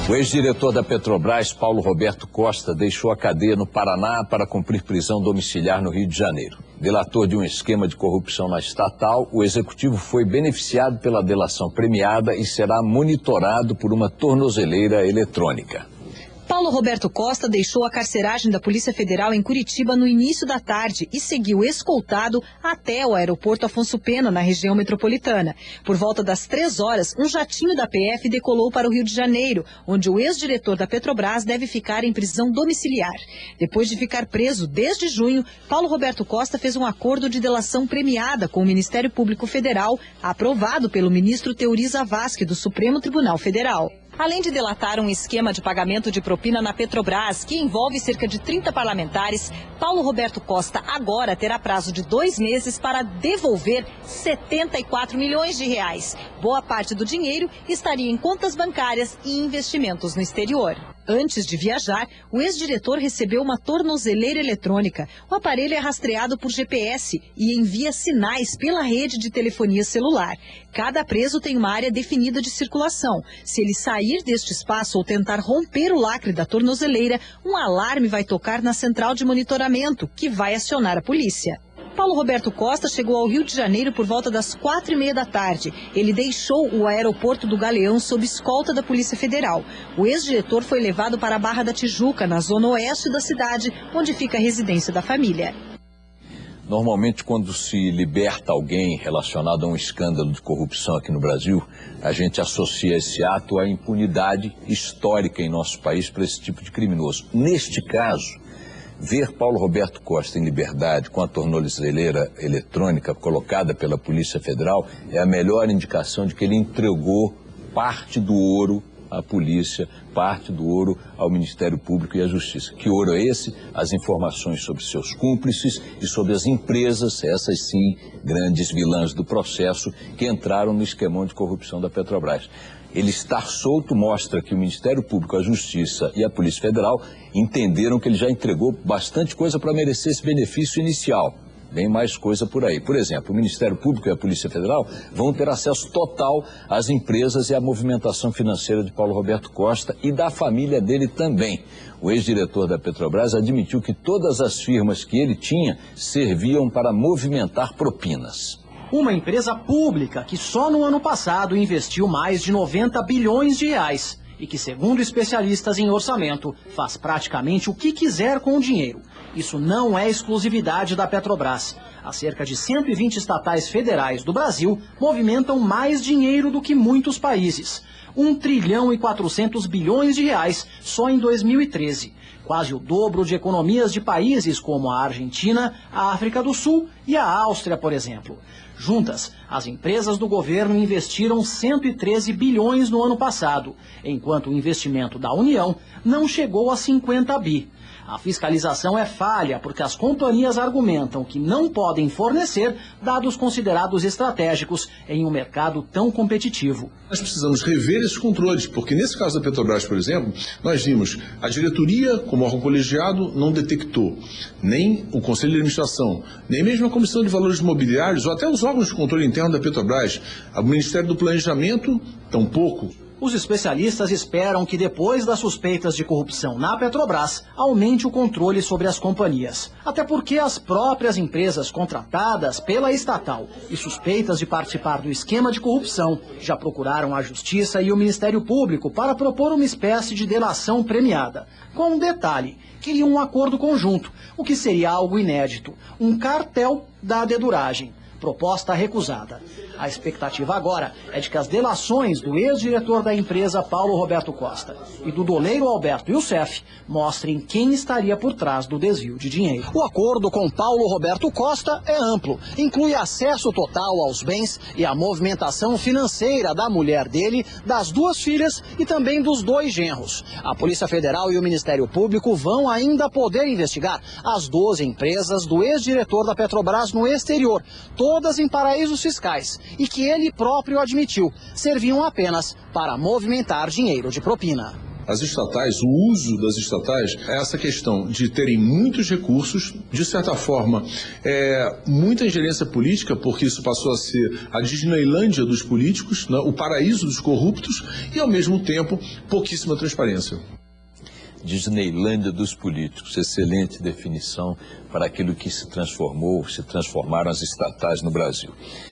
O ex-diretor da Petrobras, Paulo Roberto Costa, deixou a cadeia no Paraná para cumprir prisão domiciliar no Rio de Janeiro. Delator de um esquema de corrupção na estatal, o executivo foi beneficiado pela delação premiada e será monitorado por uma tornozeleira eletrônica. Paulo Roberto Costa deixou a carceragem da Polícia Federal em Curitiba no início da tarde e seguiu escoltado até o aeroporto Afonso Pena, na região metropolitana. Por volta das 3 horas, um jatinho da PF decolou para o Rio de Janeiro, onde o ex-diretor da Petrobras deve ficar em prisão domiciliar. Depois de ficar preso desde junho, Paulo Roberto Costa fez um acordo de delação premiada com o Ministério Público Federal, aprovado pelo ministro Teori Zavascki, do Supremo Tribunal Federal. Além de delatar um esquema de pagamento de propina na Petrobras, que envolve cerca de 30 parlamentares, Paulo Roberto Costa agora terá prazo de 2 meses para devolver 74 milhões de reais. Boa parte do dinheiro estaria em contas bancárias e investimentos no exterior. Antes de viajar, o ex-diretor recebeu uma tornozeleira eletrônica. O aparelho é rastreado por GPS e envia sinais pela rede de telefonia celular. Cada preso tem uma área definida de circulação. Se ele sair deste espaço ou tentar romper o lacre da tornozeleira, um alarme vai tocar na central de monitoramento, que vai acionar a polícia. Paulo Roberto Costa chegou ao Rio de Janeiro por volta das 4h30 da tarde. Ele deixou o aeroporto do Galeão sob escolta da Polícia Federal. O ex-diretor foi levado para a Barra da Tijuca, na zona oeste da cidade, onde fica a residência da família. Normalmente, quando se liberta alguém relacionado a um escândalo de corrupção aqui no Brasil, a gente associa esse ato à impunidade histórica em nosso país para esse tipo de criminoso. Neste caso, ver Paulo Roberto Costa em liberdade com a tornozeleira eletrônica colocada pela Polícia Federal é a melhor indicação de que ele entregou parte do ouro à polícia, parte do ouro ao Ministério Público e à Justiça. Que ouro é esse? As informações sobre seus cúmplices e sobre as empresas, essas sim, grandes vilãs do processo, que entraram no esquemão de corrupção da Petrobras. Ele estar solto mostra que o Ministério Público, a Justiça e a Polícia Federal entenderam que ele já entregou bastante coisa para merecer esse benefício inicial. Vem mais coisa por aí. Por exemplo, o Ministério Público e a Polícia Federal vão ter acesso total às empresas e à movimentação financeira de Paulo Roberto Costa e da família dele também. O ex-diretor da Petrobras admitiu que todas as firmas que ele tinha serviam para movimentar propinas. Uma empresa pública que só no ano passado investiu mais de 90 bilhões de reais e que, segundo especialistas em orçamento, faz praticamente o que quiser com o dinheiro. Isso não é exclusividade da Petrobras. As cerca de 120 estatais federais do Brasil movimentam mais dinheiro do que muitos países. 1 trilhão e 400 bilhões de reais só em 2013. Quase o dobro de economias de países como a Argentina, a África do Sul e a Áustria, por exemplo. Juntas, as empresas do governo investiram 113 bilhões no ano passado, enquanto o investimento da União não chegou a 50 bi. A fiscalização é falha porque as companhias argumentam que não podem fornecer dados considerados estratégicos em um mercado tão competitivo. Nós precisamos rever esses controles, porque nesse caso da Petrobras, por exemplo, nós vimos a diretoria, como órgão colegiado, não detectou nem o Conselho de Administração, nem mesmo a Comissão de Valores Imobiliários ou até os órgãos de controle interno da Petrobras, o Ministério do Planejamento, tampouco. Os especialistas esperam que depois das suspeitas de corrupção na Petrobras, aumente o controle sobre as companhias. Até porque as próprias empresas contratadas pela estatal e suspeitas de participar do esquema de corrupção já procuraram a Justiça e o Ministério Público para propor uma espécie de delação premiada. Com um detalhe, queriam um acordo conjunto, o que seria algo inédito, um cartel da deduragem. Proposta recusada. A expectativa agora é de que as delações do ex-diretor da empresa Paulo Roberto Costa e do doleiro Alberto Youssef mostrem quem estaria por trás do desvio de dinheiro. O acordo com Paulo Roberto Costa é amplo, inclui acesso total aos bens e a movimentação financeira da mulher dele, das 2 filhas e também dos 2 genros. A Polícia Federal e o Ministério Público vão ainda poder investigar as 12 empresas do ex-diretor da Petrobras no exterior, todas em paraísos fiscais, e que ele próprio admitiu, serviam apenas para movimentar dinheiro de propina. as estatais, o uso das estatais, é essa questão de terem muitos recursos, de certa forma, muita ingerência política, porque isso passou a ser a Disneylândia dos políticos, né, o paraíso dos corruptos, e ao mesmo tempo pouquíssima transparência. Disneylândia dos políticos, excelente definição para aquilo que se transformaram as estatais no Brasil.